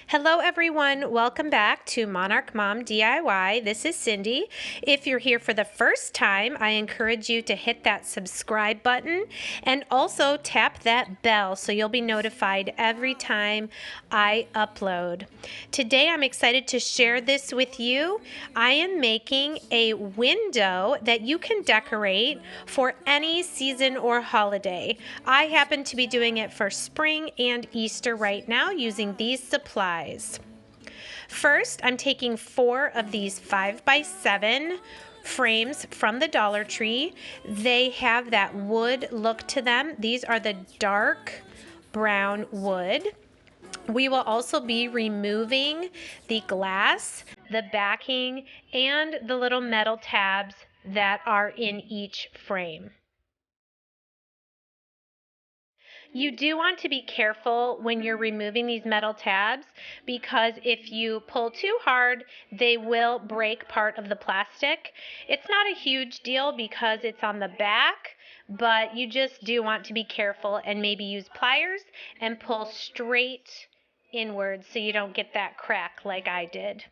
Hello everyone, welcome back to Monarch Mom DIY. This is Cindy. If you're here for the first time, I encourage you to hit that subscribe button and also tap that bell so you'll be notified every time I upload. Today I'm excited to share this with you. I am making a window that you can decorate for any season or holiday. I happen to be doing it for spring and Easter right now using these supplies. First, I'm taking 4 of these 5x7 frames from the Dollar Tree. They have that wood look to them. These are the dark brown wood. We will also be removing the glass, the backing, and the little metal tabs that are in each frame. You do want to be careful when you're removing these metal tabs because if you pull too hard, they will break part of the plastic. It's not a huge deal because it's on the back, but you just do want to be careful and maybe use pliers and pull straight inwards so you don't get that crack like I did.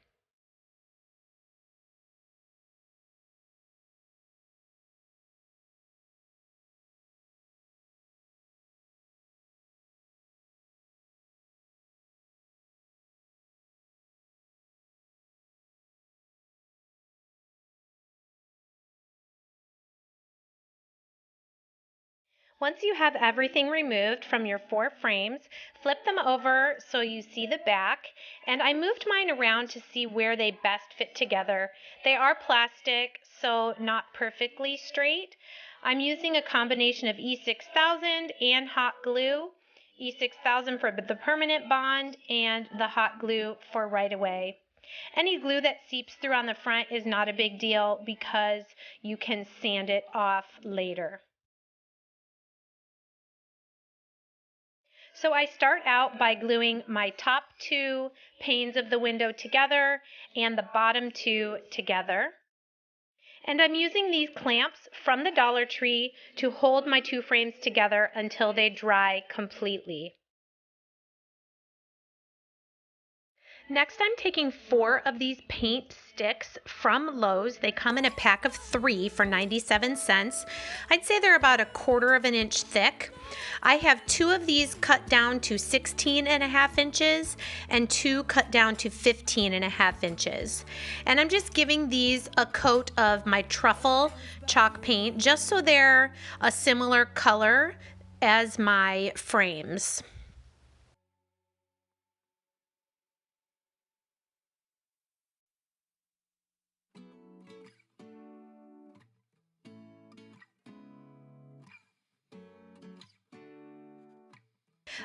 Once you have everything removed from your 4 frames, flip them over so you see the back, and I moved mine around to see where they best fit together. They are plastic, so not perfectly straight. I'm using a combination of E6000 and hot glue. E6000 for the permanent bond and the hot glue for right away. Any glue that seeps through on the front is not a big deal because you can sand it off later. So I start out by gluing my top 2 panes of the window together and the bottom 2 together. And I'm using these clamps from the Dollar Tree to hold my 2 frames together until they dry completely. Next, I'm taking 4 of these paint sticks from Lowe's. They come in a pack of 3 for 97 cents. I'd say they're about 1/4 of an inch thick. I have 2 of these cut down to 16.5 inches and 2 cut down to 15.5 inches. And I'm just giving these a coat of my truffle chalk paint just so they're a similar color as my frames.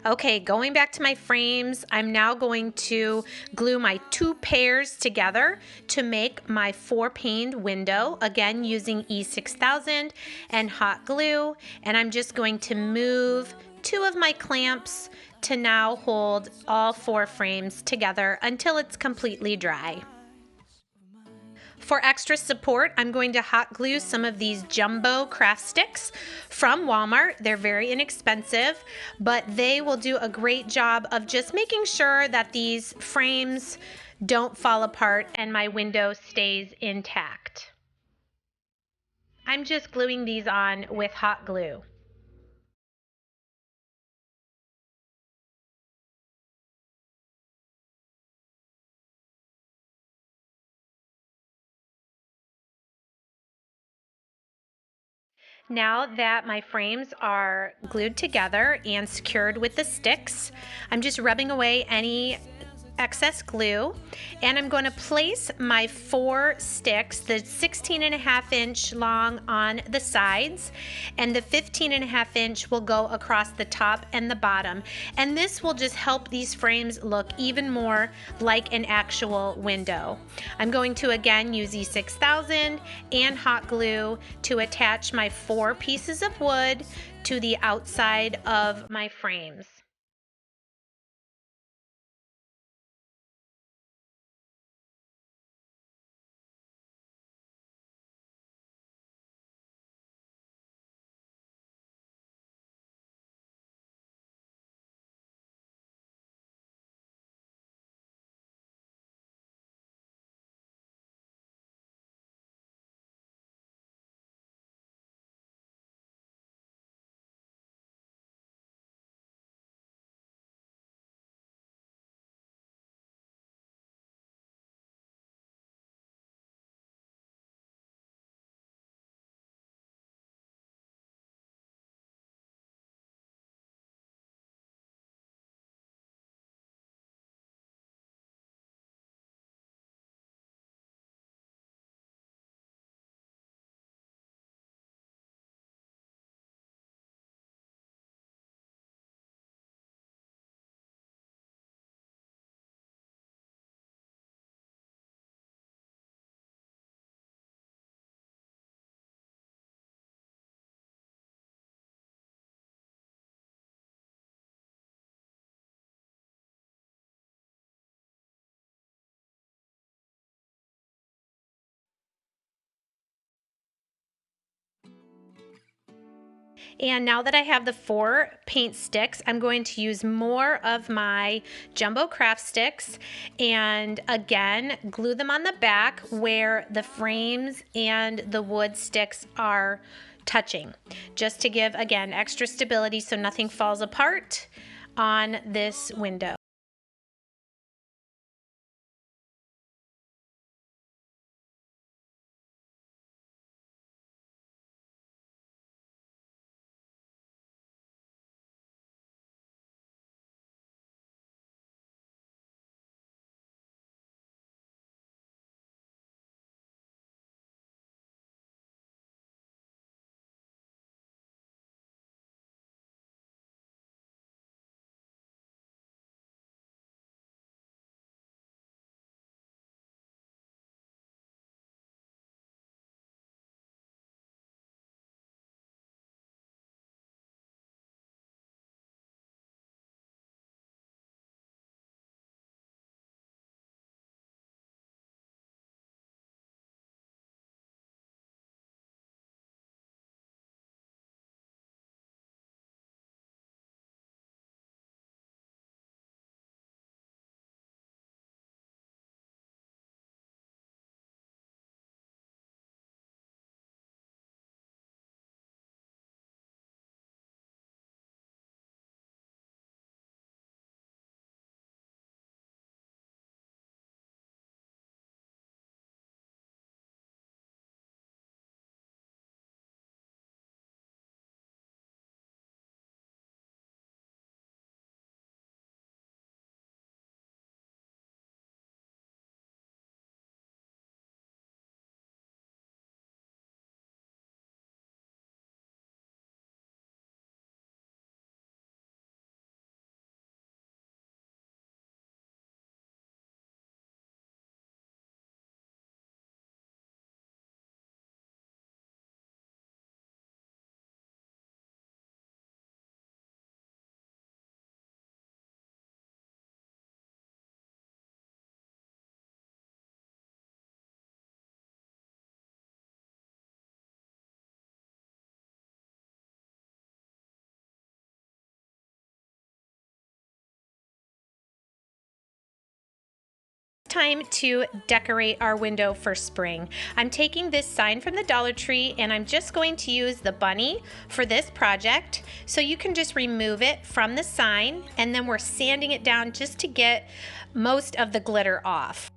Okay, going back to my frames, I'm now going to glue my 2 pairs together to make my 4-paned window, again using E6000 and hot glue, and I'm just going to move 2 of my clamps to now hold all 4 frames together until it's completely dry. For extra support, I'm going to hot glue some of these jumbo craft sticks from Walmart. They're very inexpensive, but they will do a great job of just making sure that these frames don't fall apart and my window stays intact. I'm just gluing these on with hot glue. Now that my frames are glued together and secured with the sticks, I'm just rubbing away any excess glue, and I'm going to place my 4 sticks, the 16.5 inch long on the sides, and the 15.5 inch will go across the top and the bottom, and this will just help these frames look even more like an actual window. I'm going to again use E6000 and hot glue to attach my 4 pieces of wood to the outside of my frames. And now that I have the 4 paint sticks, I'm going to use more of my Jumbo Craft Sticks and again glue them on the back where the frames and the wood sticks are touching, just to give again extra stability so nothing falls apart on this window. Time to decorate our window for spring. I'm taking this sign from the Dollar Tree and I'm just going to use the bunny for this project. So you can just remove it from the sign and then we're sanding it down just to get most of the glitter off.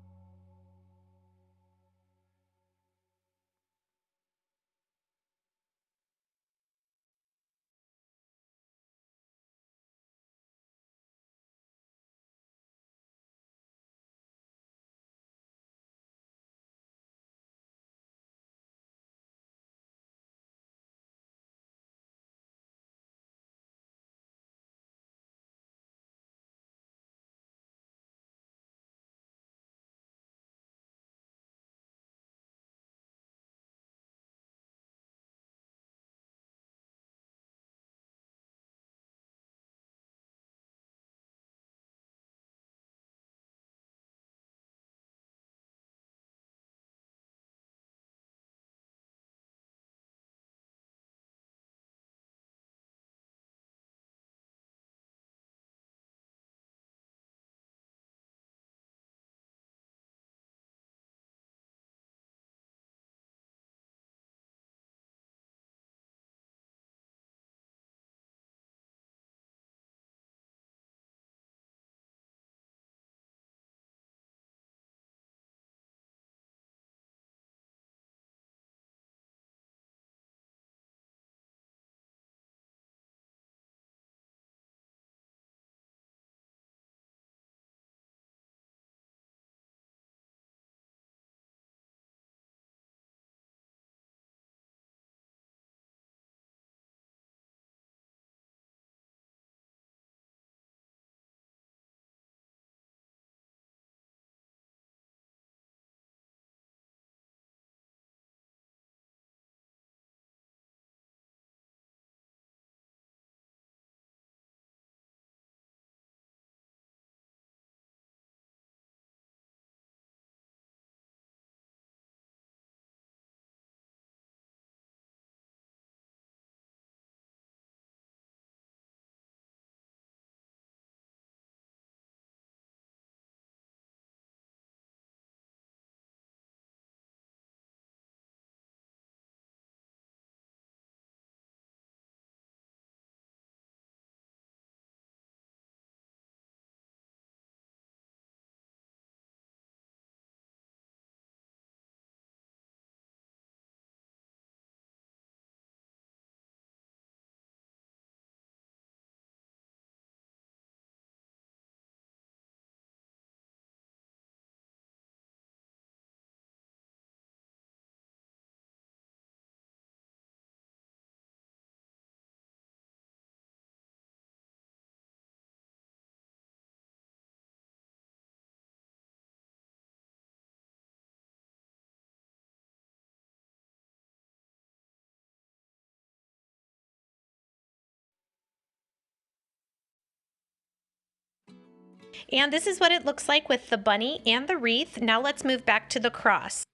And this is what it looks like with the bunny and the wreath. Now let's move back to the cross.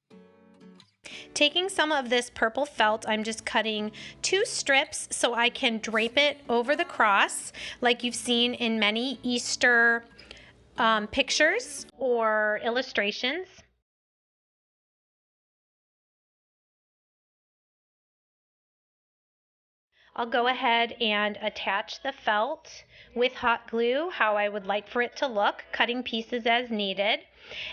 Taking some of this purple felt, I'm just cutting 2 strips so I can drape it over the cross like you've seen in many Easter pictures or illustrations. I'll go ahead and attach the felt with hot glue how I would like for it to look, cutting pieces as needed.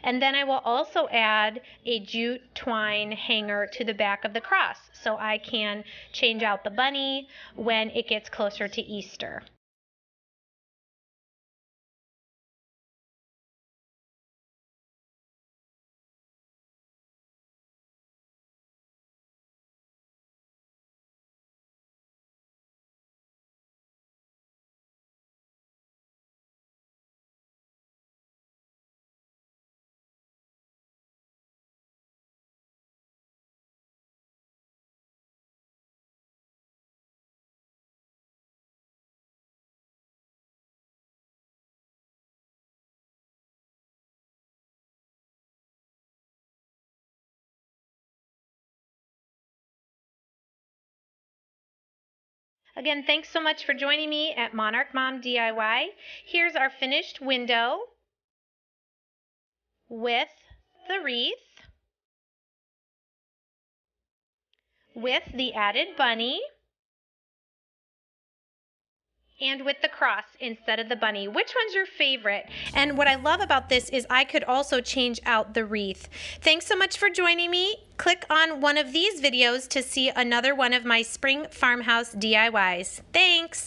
And then I will also add a jute twine hanger to the back of the cross so I can change out the bunny when it gets closer to Easter. Again, thanks so much for joining me at Monarch Mom DIY. Here's our finished window with the wreath, with the added bunny, and with the cross instead of the bunny. Which one's your favorite? And what I love about this is I could also change out the wreath. Thanks so much for joining me. Click on one of these videos to see another one of my Spring Farmhouse DIYs. Thanks.